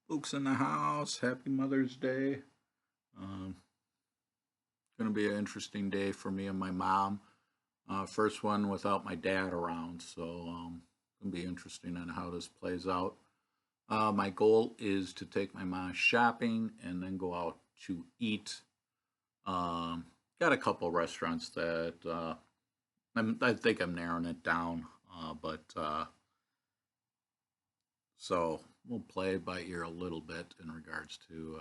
Fuchs in the house. Happy Mother's Day. Um, Going to be an interesting day for me and my mom. First one without my dad around, so going to be interesting on how this plays out. My goal is to take my mom shopping and then go out to eat. Um, Got a couple restaurants that I think I'm narrowing it down, but so we'll play by ear a little bit in regards to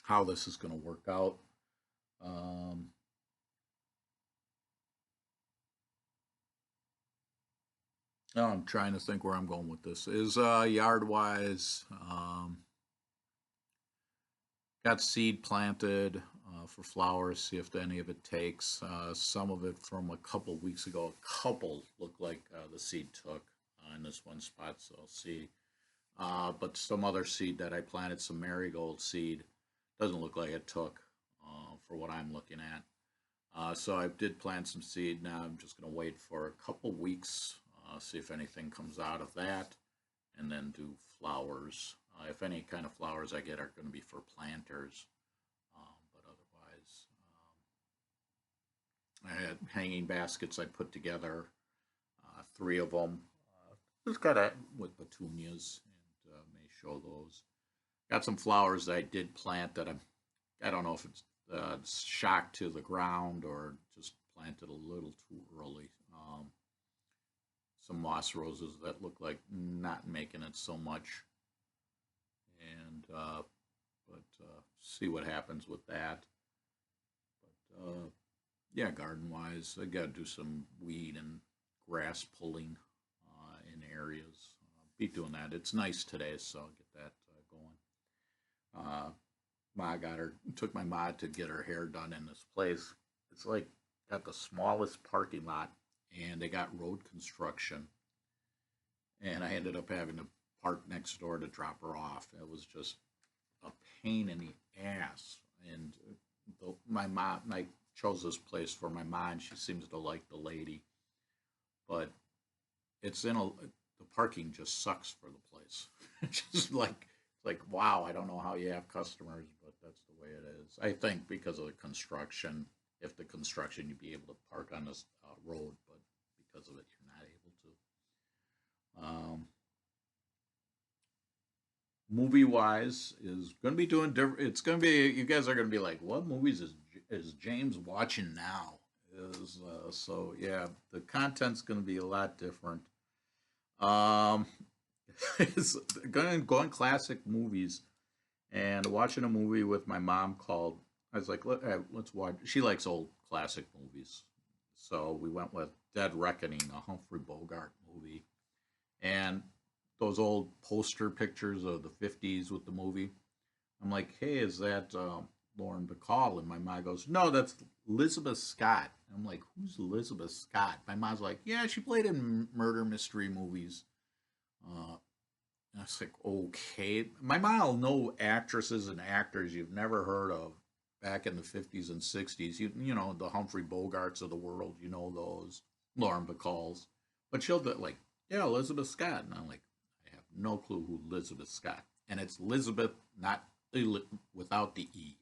how this is going to work out. Um, oh, I'm trying to think where I'm going with this. Is yard wise, got seed planted for flowers. See if any of it takes. Some of it from a couple weeks ago. A couple looked like the seed took in this one spot, so I'll see. But some other seed that I planted, some marigold seed, doesn't look like it took for what I'm looking at. So I did plant some seed. Now I'm just going to wait for a couple weeks, see if anything comes out of that, and then do flowers. If any kind of flowers I get are going to be for planters, but otherwise, I had hanging baskets I put together, three of them. Just got it with petunias, and may show those. Got some flowers that I did plant that I don't know if it's shocked to the ground or just planted a little too early. Some moss roses that look like not making it so much, and see what happens with that. But yeah, garden wise, I got to do some weed and grass pulling in areas. Be doing that. It's nice today, so I'll get that going. Ma got her took my ma to get her hair done in this place. It's like got the smallest parking lot, and they got road construction, and I ended up having to park next door to drop her off. It was just a pain in the ass, and my mom, I chose this place for my mom. She seems to like the lady, but it's in a the parking just sucks for the place. It's just like wow, I don't know how you have customers, but that's the way it is. I think because of the construction, if the construction you'd be able to park on this road, but because of it, you're not able to. Movie wise, is going to be doing different. It's going to be you guys are going to be like, what movies is James watching now? Is so yeah, the content's going to be a lot different. Um, it's going classic movies and watching a movie with my mom called. I was like, let's watch. She likes old classic movies, so we went with Dead Reckoning, a Humphrey Bogart movie, and those old poster pictures of the '50s with the movie. I'm like, hey, is that Lauren Bacall? And my mom goes, no, that's Lizabeth Scott. I'm like, who's Elizabeth Scott? My mom's like, yeah, she played in murder mystery movies. Uh, and I was like, okay. My mom will know actresses and actors you've never heard of back in the 50s and 60s. You know, the Humphrey Bogarts of the world, you know those, Lauren Bacalls. But she'll be like, yeah, Elizabeth Scott. And I'm like, I have no clue who Elizabeth Scott. And it's Elizabeth, not without the E.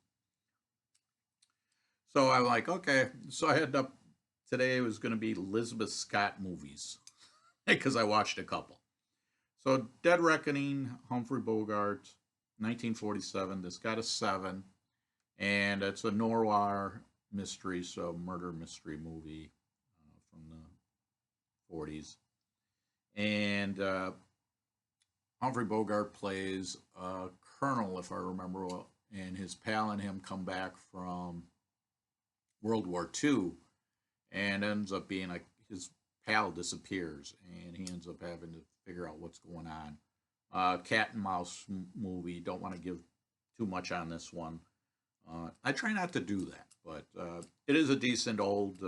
So I'm like, okay. So I ended up today was going to be Elizabeth Scott movies because I watched a couple. So Dead Reckoning, Humphrey Bogart, 1947. This got a 7, and it's a noir mystery, so murder mystery movie from the 40s. And Humphrey Bogart plays a colonel, if I remember well, and his pal and him come back from World War II, and ends up being like his pal disappears, and he ends up having to figure out what's going on. Cat and mouse movie. Don't want to give too much on this one. I try not to do that, but it is a decent old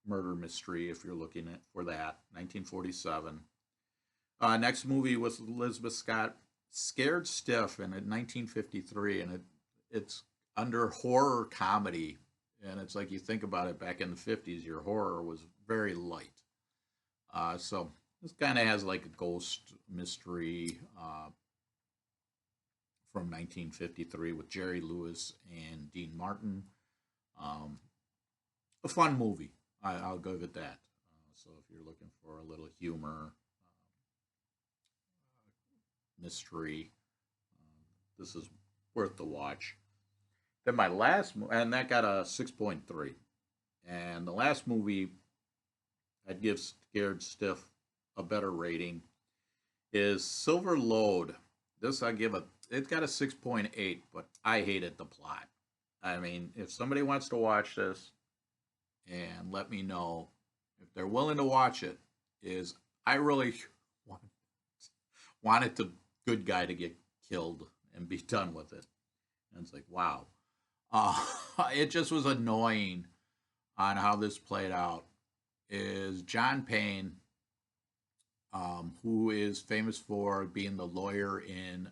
murder mystery if you're looking at for that. 1947. Next movie was Elizabeth Scott, Scared Stiff, in 1953, and it's under horror comedy, and it's like you think about it back in the 50s, your horror was very light. So this kind of has like a ghost mystery. from 1953 with Jerry Lewis and Dean Martin. Um, a fun movie. I'll give it that. So if you're looking for a little humor, mystery, this is worth the watch. Then my last, and that got a 6.3. And the last movie I'd give Scared Stiff a better rating is Silver Load. This I give a, it got a 6.8, but I hated the plot. I mean, if somebody wants to watch this and let me know if they're willing to watch it, is I really wanted the good guy to get killed and be done with it. And it's like, wow. Uh, it just was annoying on how this played out. Is John Payne, who is famous for being the lawyer in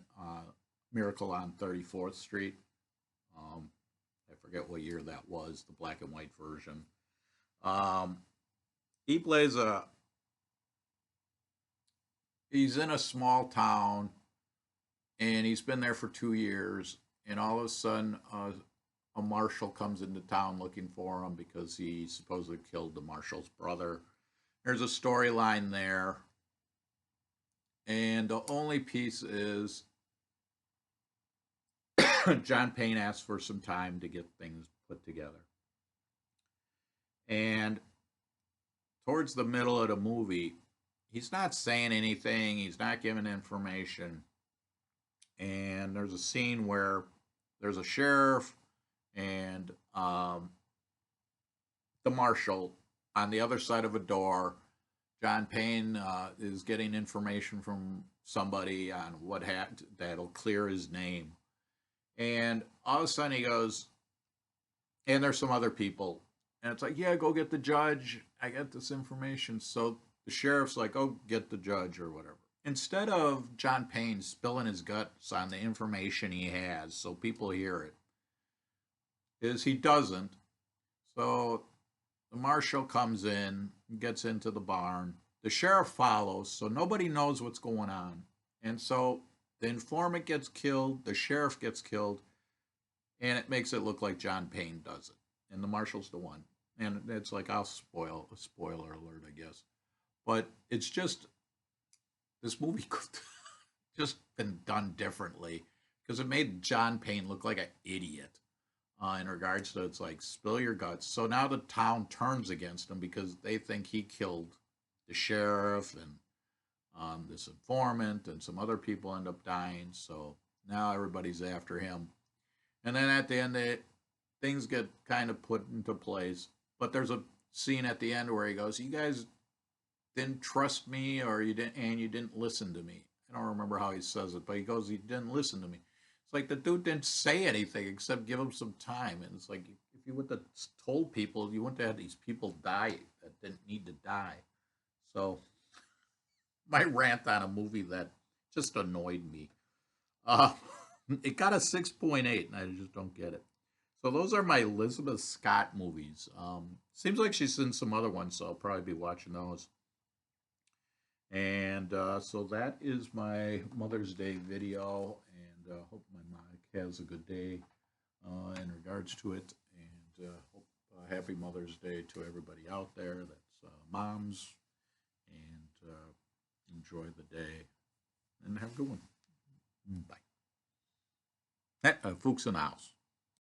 Miracle on 34th Street. I forget what year that was, the black and white version. Um, he plays a, he's in a small town and he's been there for 2 years. And all of a sudden, a marshal comes into town looking for him because he supposedly killed the marshal's brother. There's a storyline there. And the only piece is John Payne asks for some time to get things put together. And towards the middle of the movie, he's not saying anything, he's not giving information. And there's a scene where there's a sheriff and the marshal on the other side of a door. John Payne is getting information from somebody on what that'll clear his name. And all of a sudden he goes, and there's some other people. And it's like, yeah, go get the judge. I got this information. So the sheriff's like, oh, get the judge or whatever. Instead of John Payne spilling his guts on the information he has so people hear it, is he doesn't. So the marshal comes in, gets into the barn. The sheriff follows, so nobody knows what's going on. And so the informant gets killed, the sheriff gets killed, and it makes it look like John Payne does it. And the marshal's the one. And it's like, I'll spoiler alert, I guess. But it's just, this movie could just been done differently because it made John Payne look like an idiot in regards to, it's like, spill your guts. So now the town turns against him because they think he killed the sheriff and this informant, and some other people end up dying. So now everybody's after him. And then at the end, things get kind of put into place. But there's a scene at the end where he goes, "You guys didn't trust me, or you didn't listen to me." I don't remember how he says it, but he goes, "You didn't listen to me." It's like the dude didn't say anything except give him some time. And it's like, if you would have told people, you wouldn't have had these people die that didn't need to die. So my rant on a movie that just annoyed me. Uh, it got a 6.8, and I just don't get it. So those are my Elizabeth Scott movies. Seems like she's in some other ones, so I'll probably be watching those. And so that is my Mother's Day video, and hope my mic has a good day in regards to it. And hope happy Mother's Day to everybody out there that's moms, and enjoy the day, and have a good one. Bye. Fuchs in the house.